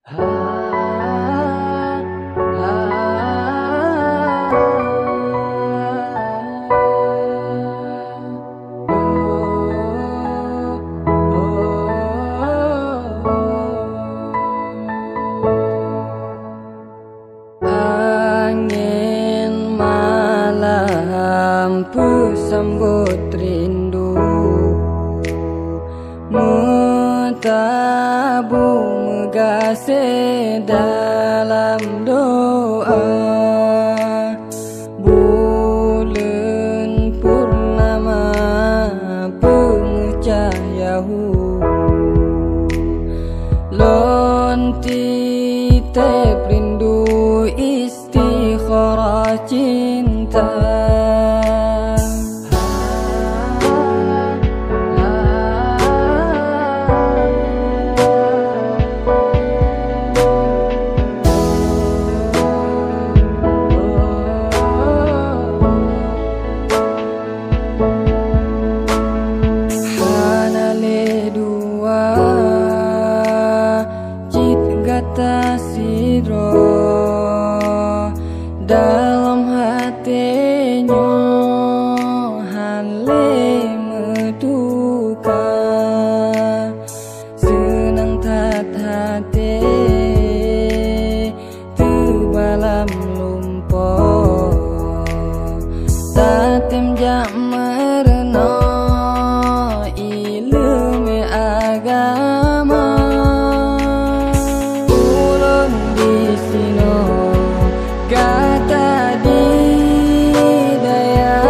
Angin malam bersambut rindu, mentabur megase dalam doa. Bulan purnama pemecah yahu, lonti tep rindu istikharah cinta. Sidro dalam hatinya hale meduka, senang tat hati tebalam lumpo tatem jak merena ilmu agama. Kata didaya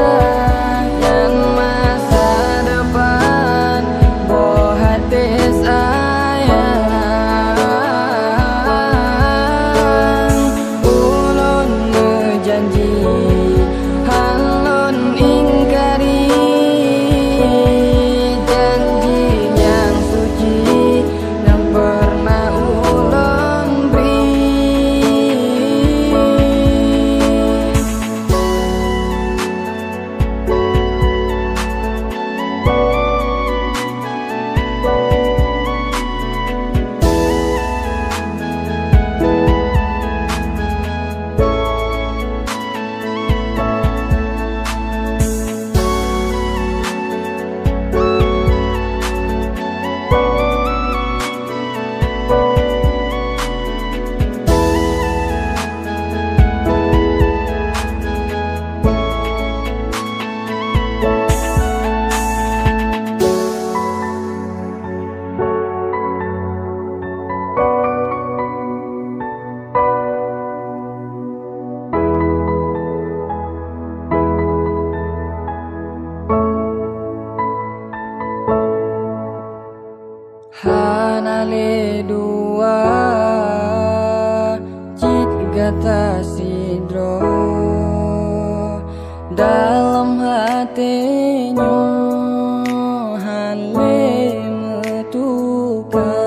yang masa depan boh hati sayang. Ulun ngejanji halun ingkari janji yang suci yang pernah ulun beri. Hanale dua cit gata sidro dalam hatinya hale metuka.